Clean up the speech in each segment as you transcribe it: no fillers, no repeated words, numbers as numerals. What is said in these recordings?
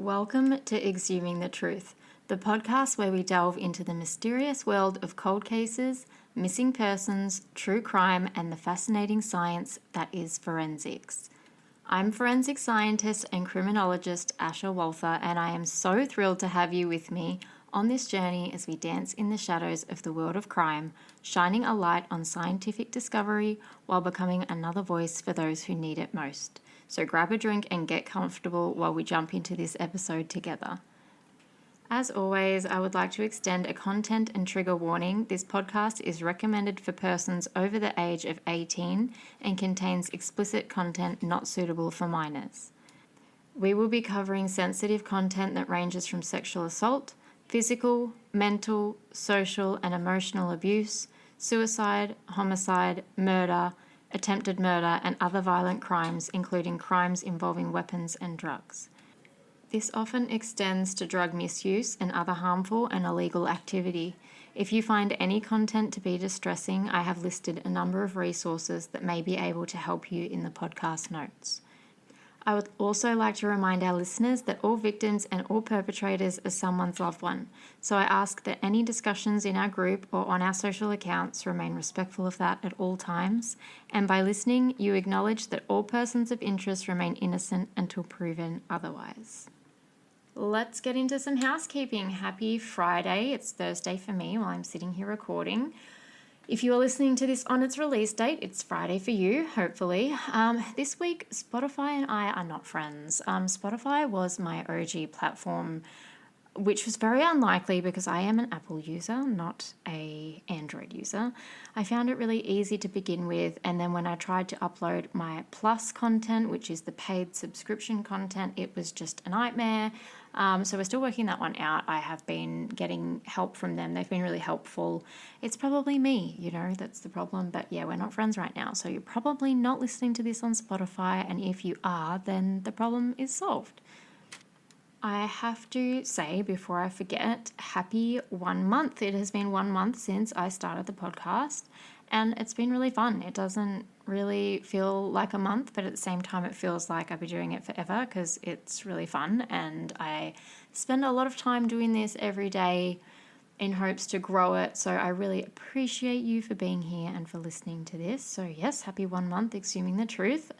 Welcome to Exhuming the Truth, the podcast where we delve into the mysterious world of cold cases, missing persons, true crime, and the fascinating science that is forensics. I'm forensic scientist and criminologist Asha Walther, and I am so thrilled to have you with me on this journey as we dance in the shadows of the world of crime, shining a light on scientific discovery while becoming another voice for those who need it most. So grab a drink and get comfortable while we jump into this episode together. As always, I would like to extend a content and trigger warning. This podcast is recommended for persons over the age of 18 and contains explicit content not suitable for minors. We will be covering sensitive content that ranges from sexual assault, physical, mental, social, and emotional abuse, suicide, homicide, murder, attempted murder, and other violent crimes, including crimes involving weapons and drugs. This often extends to drug misuse and other harmful and illegal activity. If you find any content to be distressing, I have listed a number of resources that may be able to help you in the podcast notes. I would also like to remind our listeners that all victims and all perpetrators are someone's loved one. So I ask that any discussions in our group or on our social accounts remain respectful of that at all times. And by listening, you acknowledge that all persons of interest remain innocent until proven otherwise. Let's get into some housekeeping. Happy Friday. It's Thursday for me while I'm sitting here recording. If you are listening to this on its release date, it's Friday for you, hopefully. This week, Spotify and I are not friends. Spotify was my OG platform, which was very unlikely because I am an Apple user, not an Android user. I found it really easy to begin with, and then when I tried to upload my Plus content, which is the paid subscription content, it was just a nightmare. So we're still working that one out. I have been getting help from them. They've been really helpful. It's probably me, that's the problem. But yeah, we're not friends right now. So you're probably not listening to this on Spotify. And if you are, then the problem is solved. I have to say, before I forget, happy 1 month. It has been 1 month since I started the podcast, and it's been really fun. It doesn't really feel like a month, but at the same time, it feels like I've been doing it forever because it's really fun, and I spend a lot of time doing this every day in hopes to grow it. So I really appreciate you for being here and for listening to this. So yes, happy 1 month, Exhuming the Truth.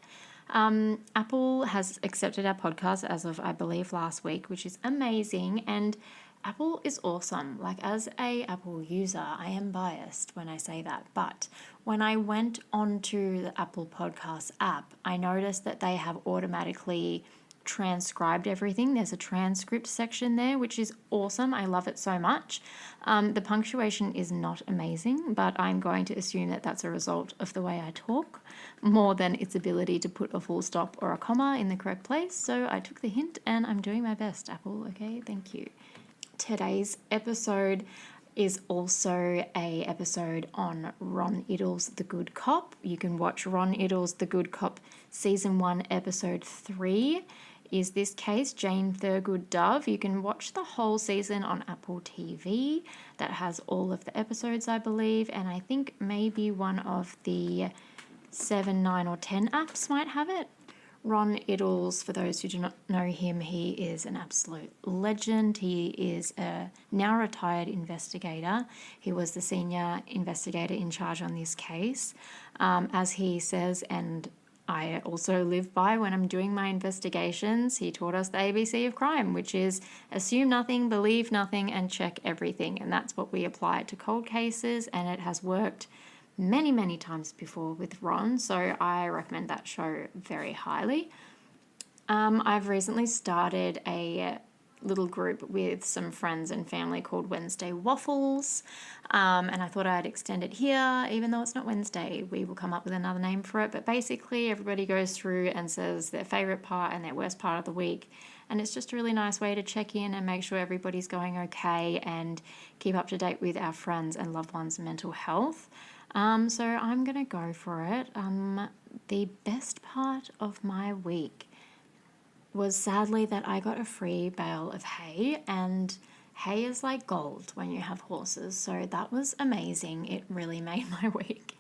Apple has accepted our podcast as of, I believe, last week, which is amazing. And Apple is awesome. Like, as a Apple user, I am biased when I say that. But when I went onto the Apple Podcast app, I noticed that they have automatically transcribed everything. There's a transcript section there, which is awesome. I love it so much. The punctuation is not amazing, but I'm going to assume that that's a result of the way I talk more than its ability to put a full stop or a comma in the correct place. So I took the hint and I'm doing my best, Apple. Okay, thank you. Today's episode is also a episode on Ron Iddle's The Good Cop. You can watch Ron Iddle's The Good Cop Season 1, Episode 3. Is this case Jane Thurgood-Dove. You can watch the whole season on Apple TV. That has all of the episodes, I believe, and I think maybe one of the 7, 9, or 10 apps might have it. Ron Iddles, for those who do not know him, he is an absolute legend. He is a now retired investigator. He was the senior investigator in charge on this case. As he says, and I also live by when I'm doing my investigations, he taught us the ABC of crime, which is assume nothing, believe nothing, and check everything. And that's what we apply to cold cases, and it has worked many, many times before with Ron, so I recommend that show very highly. I've recently started a little group with some friends and family called Wednesday Waffles, and I thought I'd extend it here, even though it's not Wednesday. We will come up with another name for it, but basically everybody goes through and says their favourite part and their worst part of the week, and it's just a really nice way to check in and make sure everybody's going okay and keep up to date with our friends and loved ones' mental health. So I'm going to go for it. The best part of my week was sadly that I got a free bale of hay, and Hay is like gold when you have horses, so that was amazing. It really made my week.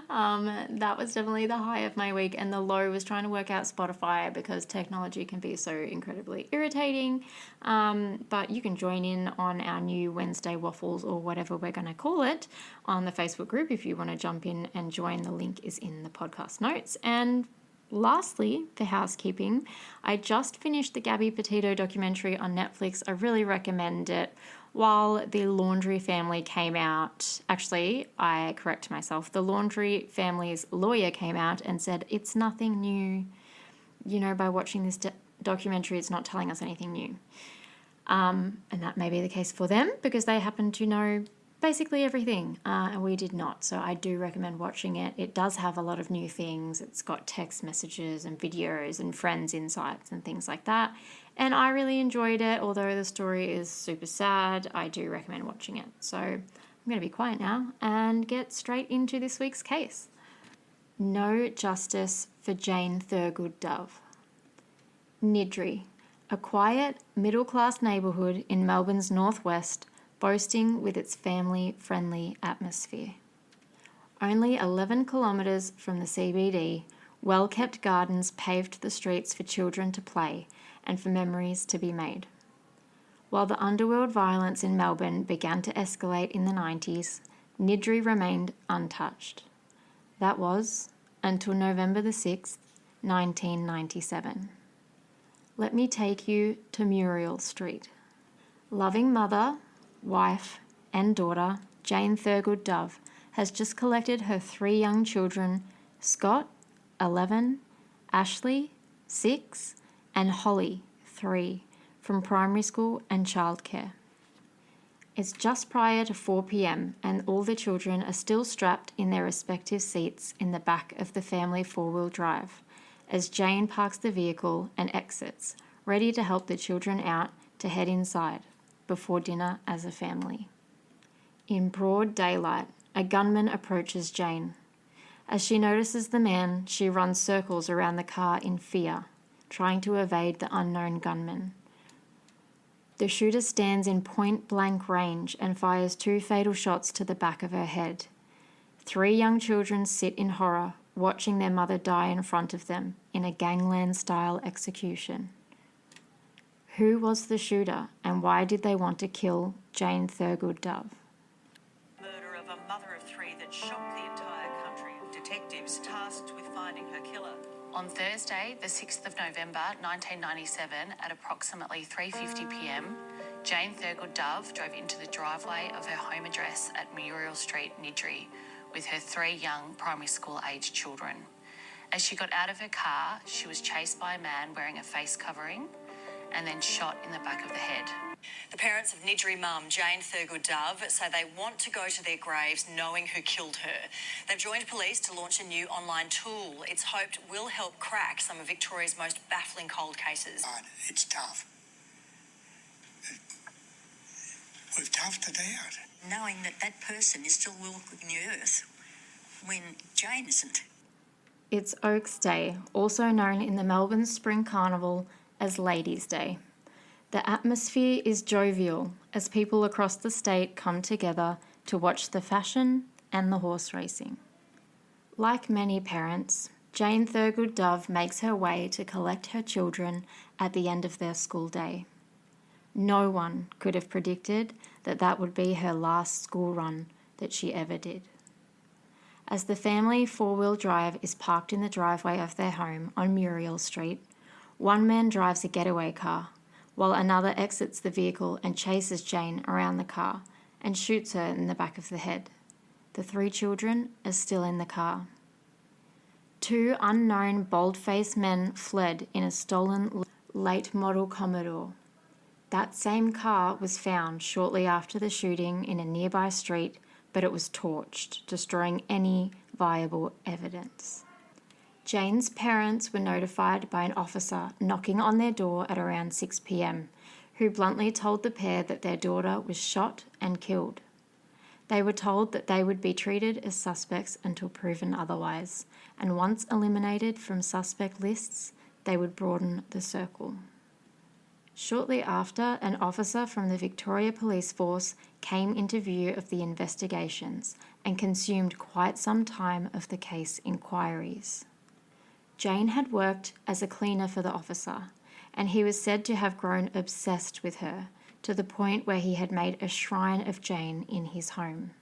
That was definitely the high of my week, and the low was trying to work out Spotify because technology can be so incredibly irritating. But you can join in on our new Wednesday waffles, or whatever we're going to call it, on the Facebook group if you want to jump in and join. The link is in the podcast notes. And lastly, for housekeeping, I just finished the Gabby Petito documentary on Netflix. I really recommend it. While The Laundry Family came out, actually, I correct myself, The Laundry Family's lawyer came out and said it's nothing new. You know, by watching this documentary, it's not telling us anything new. And that may be the case for them because they happen to know basically everything, and we did not. So I do recommend watching it. It does have a lot of new things. It's got text messages and videos and friends' insights and things like that. And I really enjoyed it. Although the story is super sad, I do recommend watching it. So I'm going to be quiet now and get straight into this week's case. No justice for Jane Thurgood-Dove. Niddry, a quiet, middle-class neighbourhood in Melbourne's northwest, boasting with its family-friendly atmosphere. Only 11 kilometres from the CBD, well-kept gardens paved the streets for children to play and for memories to be made. While the underworld violence in Melbourne began to escalate in the 90s, Niddry remained untouched. That was until November the 6th, 1997. Let me take you to Muriel Street. Loving mother, wife and daughter, Jane Thurgood-Dove, has just collected her 3 young children, Scott, 11, Ashley, 6, and Holly, 3, from primary school and childcare. It's just prior to 4 p.m. and all the children are still strapped in their respective seats in the back of the family 4-wheel drive as Jane parks the vehicle and exits, ready to help the children out to head inside before dinner as a family. In broad daylight, a gunman approaches Jane. As she notices the man, she runs circles around the car in fear, trying to evade the unknown gunman. The shooter stands in point-blank range and fires 2 fatal shots to the back of her head. 3 young children sit in horror, watching their mother die in front of them in a gangland-style execution. Who was the shooter and why did they want to kill Jane Thurgood-Dove? Murder of a mother of 3 that shocked the entire country. Detectives tasked with finding her killer. On Thursday, the 6th of November 1997, at approximately 3:50 p.m, Jane Thurgood-Dove drove into the driveway of her home address at Muriel Street, Niddry, with her 3 young primary school-aged children. As she got out of her car, she was chased by a man wearing a face covering and then shot in the back of the head. The parents of Niddry mum, Jane Thurgood-Dove, say they want to go to their graves knowing who killed her. They've joined police to launch a new online tool it's hoped will help crack some of Victoria's most baffling cold cases. It's tough. We've toughed it out. Knowing that that person is still walking the earth when Jane isn't. It's Oaks Day, also known in the Melbourne Spring Carnival as Ladies' Day. The atmosphere is jovial as people across the state come together to watch the fashion and the horse racing. Like many parents, Jane Thurgood-Dove makes her way to collect her children at the end of their school day. No one could have predicted that that would be her last school run that she ever did. As the family 4-wheel drive is parked in the driveway of their home on Muriel Street, one man drives a getaway car, while another exits the vehicle and chases Jane around the car and shoots her in the back of the head. The 3 children are still in the car. 2 unknown bold-faced men fled in a stolen late-model Commodore. That same car was found shortly after the shooting in a nearby street, but it was torched, destroying any viable evidence. Jane's parents were notified by an officer knocking on their door at around 6 p.m, who bluntly told the pair that their daughter was shot and killed. They were told that they would be treated as suspects until proven otherwise, and once eliminated from suspect lists, they would broaden the circle. Shortly after, an officer from the Victoria Police Force came into view of the investigations and consumed quite some time of the case inquiries. Jane had worked as a cleaner for the officer, and he was said to have grown obsessed with her, to the point where he had made a shrine of Jane in his home.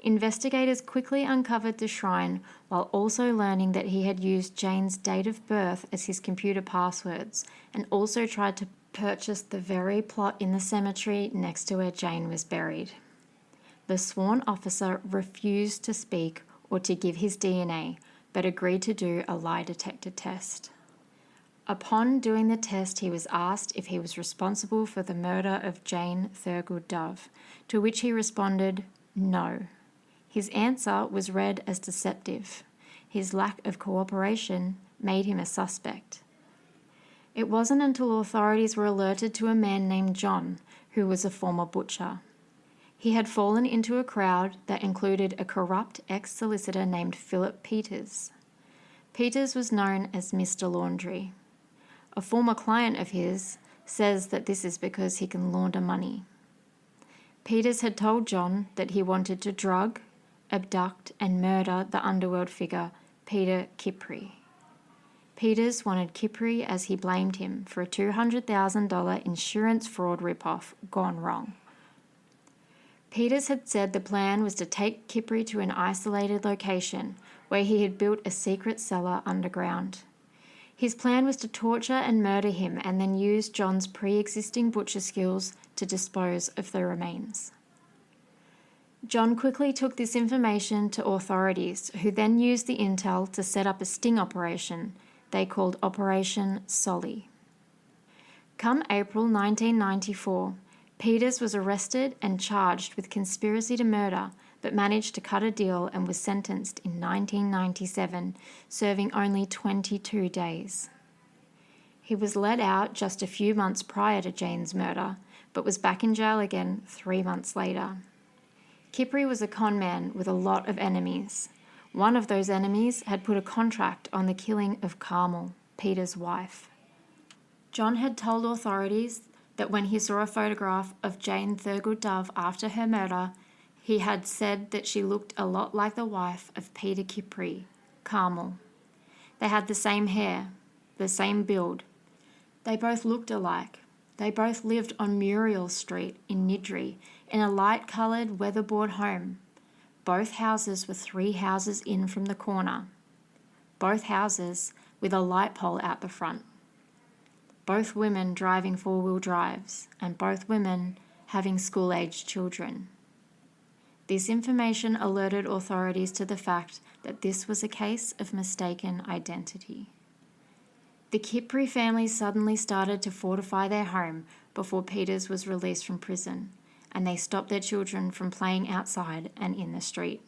Investigators quickly uncovered the shrine while also learning that he had used Jane's date of birth as his computer passwords and also tried to purchase the very plot in the cemetery next to where Jane was buried. The sworn officer refused to speak or to give his DNA, but agreed to do a lie detector test. Upon doing the test, he was asked if he was responsible for the murder of Jane Thurgood-Dove, to which he responded, no. His answer was read as deceptive. His lack of cooperation made him a suspect. It wasn't until authorities were alerted to a man named John, who was a former butcher. He had fallen into a crowd that included a corrupt ex-solicitor named Philip Peters. Peters was known as Mr. Laundry. A former client of his says that this is because he can launder money. Peters had told John that he wanted to drug, abduct and murder the underworld figure Peter Kipri. Peters wanted Kipri as he blamed him for a $200,000 insurance fraud ripoff gone wrong. Peters had said the plan was to take Kipri to an isolated location where he had built a secret cellar underground. His plan was to torture and murder him and then use John's pre-existing butcher skills to dispose of the remains. John quickly took this information to authorities, who then used the intel to set up a sting operation they called Operation Solly. Come April 1994, Peters was arrested and charged with conspiracy to murder, but managed to cut a deal and was sentenced in 1997, serving only 22 days. He was let out just a few months prior to Jane's murder, but was back in jail again 3 months later. Kipri was a con man with a lot of enemies. One of those enemies had put a contract on the killing of Carmel, Peter's wife. John had told authorities that when he saw a photograph of Jane Thurgood-Dove after her murder, he had said that she looked a lot like the wife of Peter Kipri, Carmel. They had the same hair, the same build. They both looked alike. They both lived on Muriel Street in Niddrie in a light-coloured weatherboard home. Both houses were 3 houses in from the corner. Both houses with a light pole out the front. Both women driving 4-wheel drives, and both women having school-aged children. This information alerted authorities to the fact that this was a case of mistaken identity. The Kipri family suddenly started to fortify their home before Peters was released from prison, and they stopped their children from playing outside and in the street.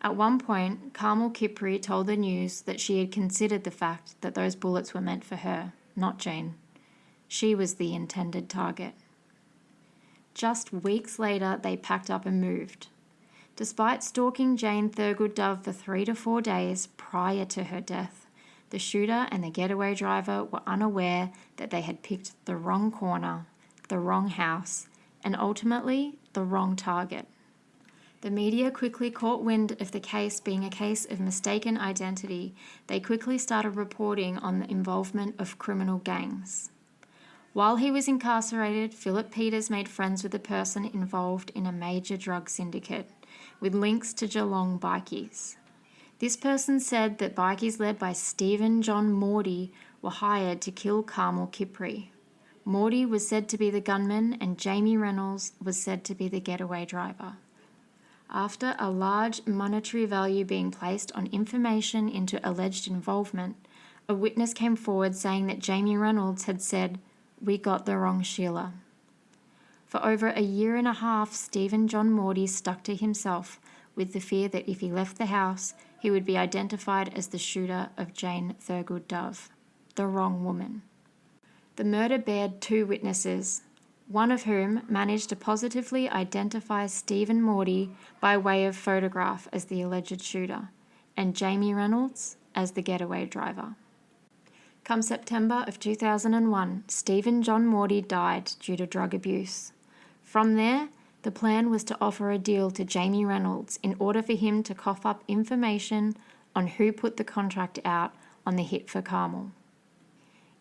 At one point, Carmel Kipri told the news that she had considered the fact that those bullets were meant for her, not Jane. She was the intended target. Just weeks later, they packed up and moved. Despite stalking Jane Thurgood-Dove for 3 to 4 days prior to her death, the shooter and the getaway driver were unaware that they had picked the wrong corner, the wrong house, and ultimately the wrong target. The media quickly caught wind of the case being a case of mistaken identity. They quickly started reporting on the involvement of criminal gangs. While he was incarcerated, Philip Peters made friends with a person involved in a major drug syndicate, with links to Geelong bikies. This person said that bikies led by Stephen John Morty were hired to kill Carmel Kipri. Morty was said to be the gunman and Jamie Reynolds was said to be the getaway driver. After a large monetary value being placed on information into alleged involvement, a witness came forward saying that Jamie Reynolds had said, "We got the wrong Sheila." For over a year and a half, Stephen John Morty stuck to himself with the fear that if he left the house, he would be identified as the shooter of Jane Thurgood-Dove, the wrong woman. The murder bared 2 witnesses, one of whom managed to positively identify Stephen Morty by way of photograph as the alleged shooter, and Jamie Reynolds as the getaway driver. Come September of 2001, Stephen John Morty died due to drug abuse. From there, the plan was to offer a deal to Jamie Reynolds in order for him to cough up information on who put the contract out on the hit for Carmel.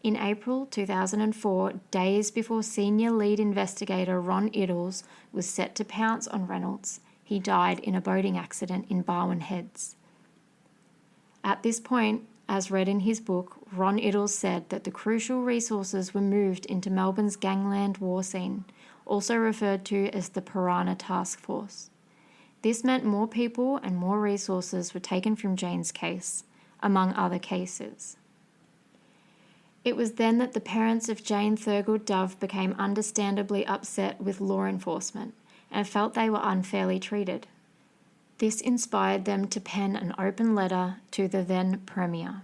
In April 2004, days before senior lead investigator Ron Iddles was set to pounce on Reynolds, he died in a boating accident in Barwon Heads. At this point, as read in his book, Ron Iddles said that the crucial resources were moved into Melbourne's gangland war scene, also referred to as the Piranha Task Force. This meant more people and more resources were taken from Jane's case, among other cases. It was then that the parents of Jane Thurgood-Dove became understandably upset with law enforcement and felt they were unfairly treated. This inspired them to pen an open letter to the then Premier.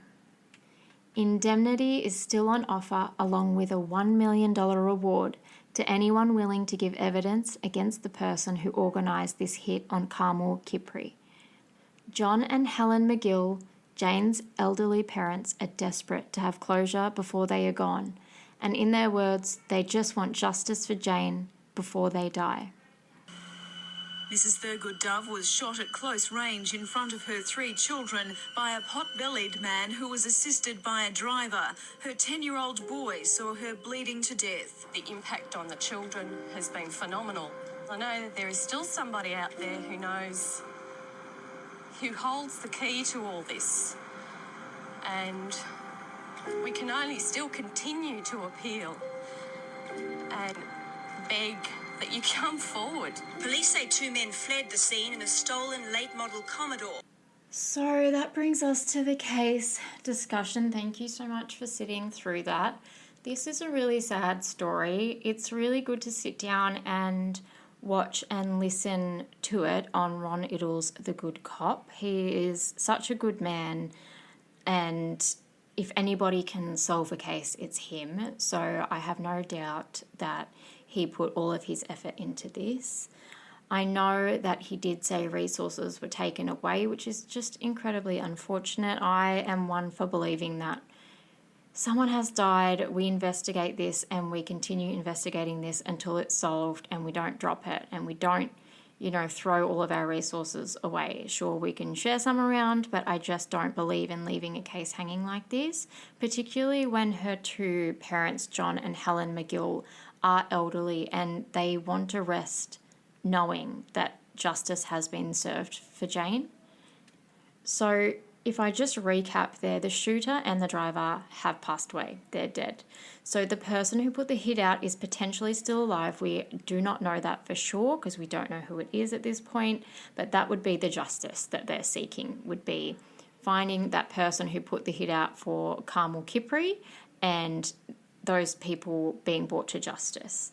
Indemnity is still on offer, along with a $1 million reward to anyone willing to give evidence against the person who organised this hit on Carmel Kipri. John and Helen McGill, Jane's elderly parents, are desperate to have closure before they are gone, and in their words, they just want justice for Jane before they die. Mrs. Thurgood-Dove was shot at close range in front of her 3 children by a pot-bellied man who was assisted by a driver. Her 10-year-old boy saw her bleeding to death. The impact on the children has been phenomenal. I know that there is still somebody out there who knows, who holds the key to all this. And we can only still continue to appeal and beg that you come forward. Police say 2 men fled the scene in a stolen late-model Commodore. So that brings us to the case discussion. Thank you so much for sitting through that. This is a really sad story. It's really good to sit down and watch and listen to it on Ron Iddles, the good cop. He is such a good man, and if anybody can solve a case, it's him. So I have no doubt that he put all of his effort into this. I know that he did say resources were taken away, which is just incredibly unfortunate. I am one for believing that someone has died, we investigate this, and we continue investigating this until it's solved, and we don't drop it, and we don't, throw all of our resources away. Sure, we can share some around, but I just don't believe in leaving a case hanging like this, particularly when her 2 parents, John and Helen McGill, are elderly and they want to rest knowing that justice has been served for Jane. So if I just recap there, the shooter and the driver have passed away. They're dead. So the person who put the hit out is potentially still alive. We do not know that for sure because we don't know who it is at this point, but that would be the justice that they're seeking, would be finding that person who put the hit out for Carmel Kipri and those people being brought to justice.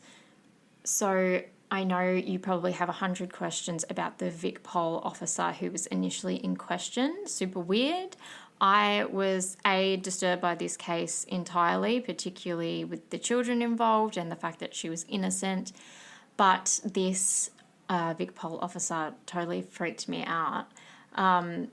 So I know you probably have 100 questions about the Vic Pol officer who was initially in question. Super weird. I was disturbed by this case entirely, particularly with the children involved and the fact that she was innocent. But this Vic Pol officer totally freaked me out.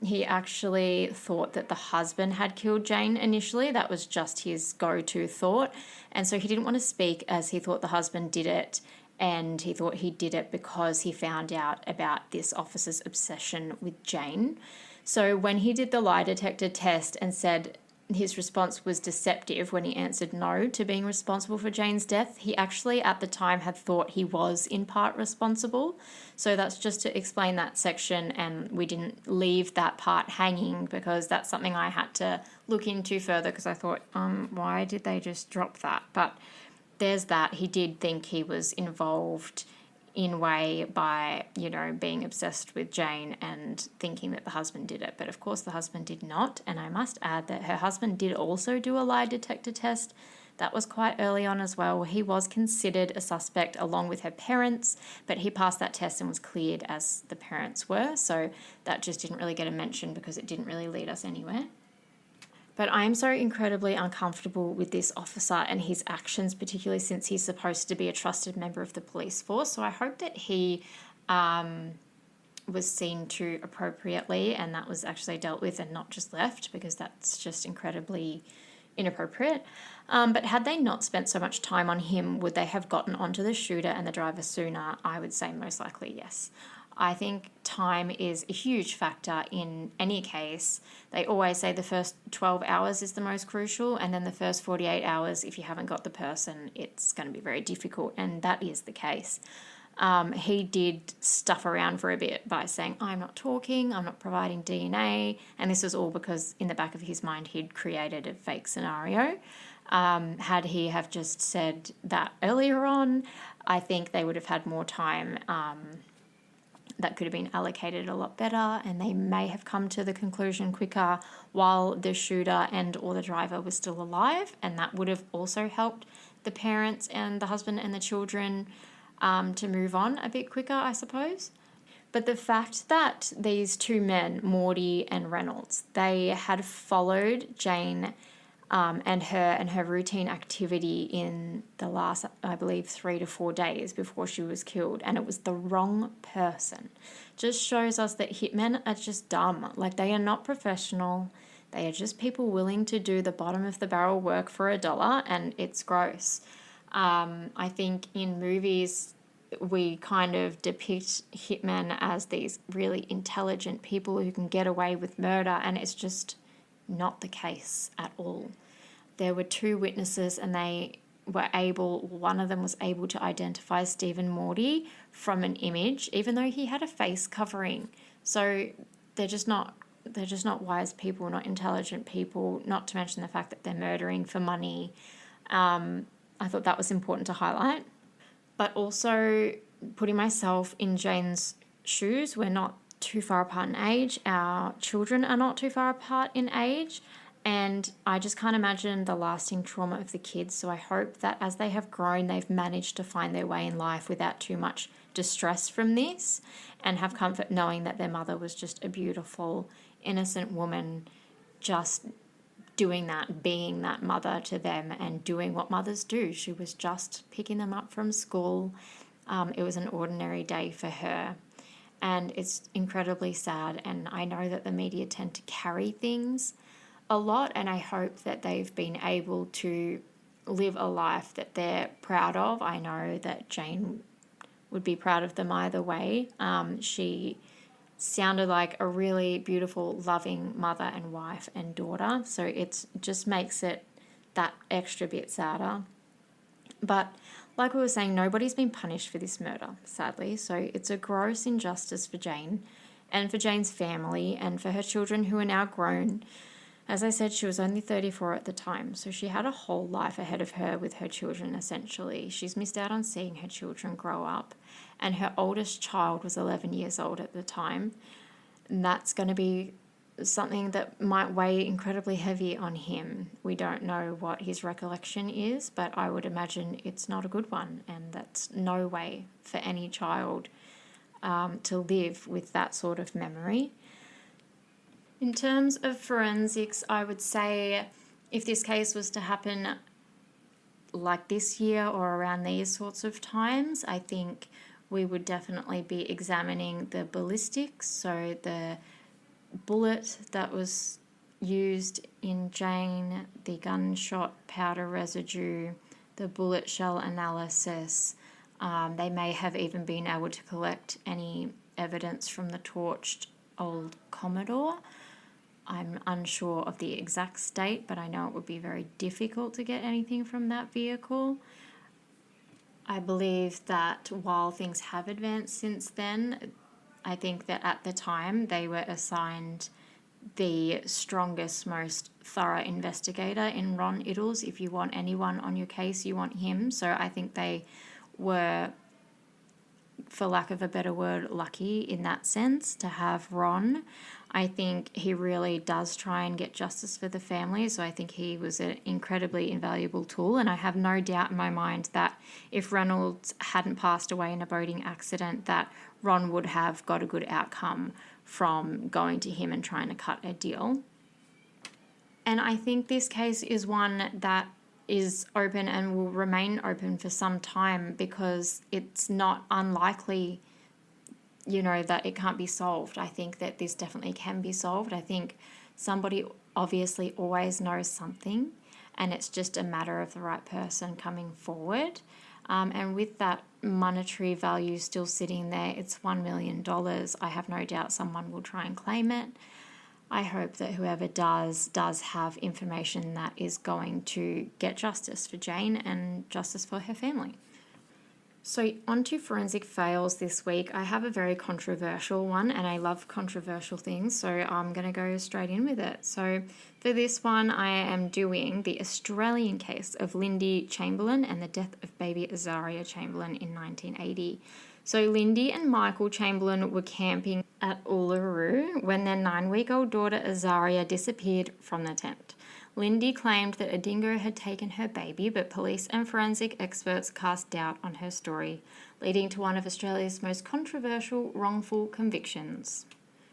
He actually thought that the husband had killed Jane initially. That was just his go-to thought. And so he didn't want to speak as he thought the husband did it. And he thought he did it because he found out about this officer's obsession with Jane. So when he did the lie detector test and said his response was deceptive when he answered no to being responsible for Jane's death, he actually at the time had thought he was in part responsible. So that's just to explain that section, and we didn't leave that part hanging because that's something I had to look into further because I thought, why did they just drop that? But there's that. He did think he was involved in way by, being obsessed with Jane and thinking that the husband did it. But of course the husband did not. And I must add that her husband did also do a lie detector test. That was quite early on as well. He was considered a suspect along with her parents, but he passed that test and was cleared as the parents were. So that just didn't really get a mention because it didn't really lead us anywhere. But I am so incredibly uncomfortable with this officer and his actions, particularly since he's supposed to be a trusted member of the police force. So I hope that he was seen to appropriately and that was actually dealt with and not just left, because that's just incredibly inappropriate. But had they not spent so much time on him, would they have gotten onto the shooter and the driver sooner? I would say most likely yes. I think time is a huge factor in any case. They always say the first 12 hours is the most crucial, and then the first 48 hours, if you haven't got the person, it's going to be very difficult, and that is the case. He did stuff around for a bit by saying, I'm not talking, I'm not providing DNA, and this was all because in the back of his mind he'd created a fake scenario. Had he have just said that earlier on, I think they would have had more time that could have been allocated a lot better, and they may have come to the conclusion quicker while the shooter and or the driver was still alive, and that would have also helped the parents and the husband and the children to move on a bit quicker, I suppose. But the fact that these two men, Morty and Reynolds, they had followed Jane and her routine activity in the last, I believe, 3 to 4 days before she was killed, and it was the wrong person, just shows us that hitmen are just dumb. Like, they are not professional. They are just people willing to do the bottom of the barrel work for $1, and it's gross. I think in movies we kind of depict hitmen as these really intelligent people who can get away with murder, and it's just not the case at all. There were 2 witnesses, and one of them was able to identify Stephen Morty from an image, even though he had a face covering. So they're just not wise people, not intelligent people, not to mention the fact that they're murdering for money. I thought that was important to highlight. But also putting myself in Jane's shoes, we're not too far apart in age. Our children are not too far apart in age. And I just can't imagine the lasting trauma of the kids. So I hope that as they have grown, they've managed to find their way in life without too much distress from this, and have comfort knowing that their mother was just a beautiful, innocent woman, just doing that, being that mother to them and doing what mothers do. She was just picking them up from school. It was an ordinary day for her. And it's incredibly sad. And I know that the media tend to carry things a lot, and I hope that they've been able to live a life that they're proud of. I know that Jane would be proud of them either way. She sounded like a really beautiful, loving mother and wife and daughter, so it just makes it that extra bit sadder. But like we were saying, nobody's been punished for this murder, sadly, so it's a gross injustice for Jane and for Jane's family and for her children who are now grown. As I said, she was only 34 at the time, so she had a whole life ahead of her with her children, essentially. She's missed out on seeing her children grow up, and her oldest child was 11 years old at the time. And that's going to be something that might weigh incredibly heavy on him. We don't know what his recollection is, but I would imagine it's not a good one, and that's no way for any child to live with that sort of memory. In terms of forensics, I would say if this case was to happen like this year or around these sorts of times, I think we would definitely be examining the ballistics, so the bullet that was used in Jane, the gunshot powder residue, the bullet shell analysis. They may have even been able to collect any evidence from the torched old Commodore. I'm unsure of the exact state, but I know it would be very difficult to get anything from that vehicle. I believe that while things have advanced since then, I think that at the time they were assigned the strongest, most thorough investigator in Ron Iddles. If you want anyone on your case, you want him. So I think they were, for lack of a better word, lucky in that sense to have Ron. I think he really does try and get justice for the family, so I think he was an incredibly invaluable tool, and I have no doubt in my mind that if Reynolds hadn't passed away in a boating accident, that Ron would have got a good outcome from going to him and trying to cut a deal. And I think this case is one that is open and will remain open for some time, because it's not unlikely, that it can't be solved. I think that this definitely can be solved. I think somebody obviously always knows something, and it's just a matter of the right person coming forward. And with that monetary value still sitting there, it's $1 million. I have no doubt someone will try and claim it. I hope that whoever does have information that is going to get justice for Jane and justice for her family. So on to forensic fails this week. I have a very controversial one, and I love controversial things, so I'm going to go straight in with it. So for this one, I am doing the Australian case of Lindy Chamberlain and the death of baby Azaria Chamberlain in 1980. So Lindy and Michael Chamberlain were camping at Uluru when their 9-week-old daughter Azaria disappeared from the tent. Lindy claimed that a dingo had taken her baby, but police and forensic experts cast doubt on her story, leading to one of Australia's most controversial wrongful convictions.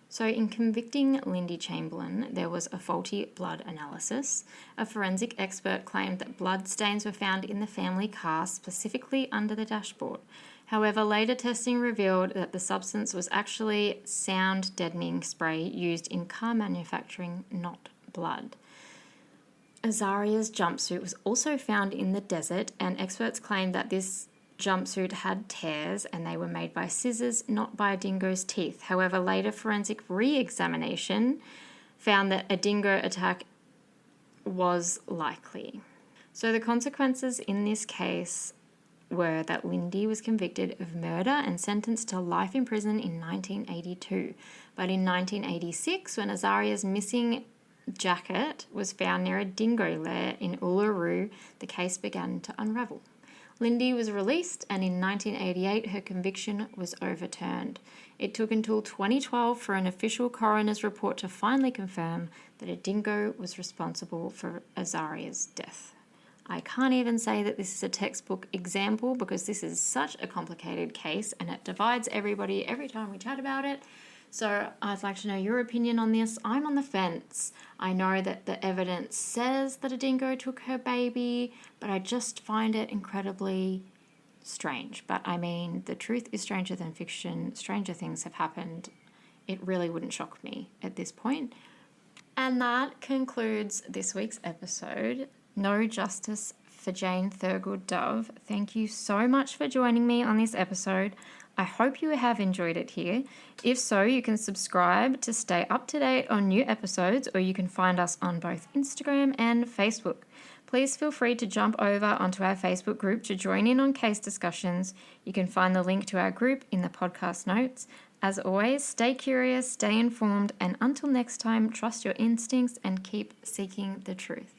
So in convicting Lindy Chamberlain, there was a faulty blood analysis. A forensic expert claimed that blood stains were found in the family car, specifically under the dashboard. However, later testing revealed that the substance was actually sound deadening spray used in car manufacturing, not blood. Azaria's jumpsuit was also found in the desert, and experts claimed that this jumpsuit had tears and they were made by scissors, not by a dingo's teeth. However, later forensic re-examination found that a dingo attack was likely. So the consequences in this case were that Lindy was convicted of murder and sentenced to life in prison in 1982. But in 1986, when Azaria's missing jacket was found near a dingo lair in Uluru, the case began to unravel. Lindy was released, and in 1988 her conviction was overturned. It took until 2012 for an official coroner's report to finally confirm that a dingo was responsible for Azaria's death. I can't even say that this is a textbook example because this is such a complicated case and it divides everybody every time we chat about it. So I'd like to know your opinion on this. I'm on the fence. I know that the evidence says that a dingo took her baby, but I just find it incredibly strange. But I mean, the truth is stranger than fiction. Stranger things have happened. It really wouldn't shock me at this point. And that concludes this week's episode. No justice for Jane Thurgood-Dove. Thank you so much for joining me on this episode. I hope you have enjoyed it here. If so, you can subscribe to stay up to date on new episodes, or you can find us on both Instagram and Facebook. Please feel free to jump over onto our Facebook group to join in on case discussions. You can find the link to our group in the podcast notes. As always, stay curious, stay informed, and until next time, trust your instincts and keep seeking the truth.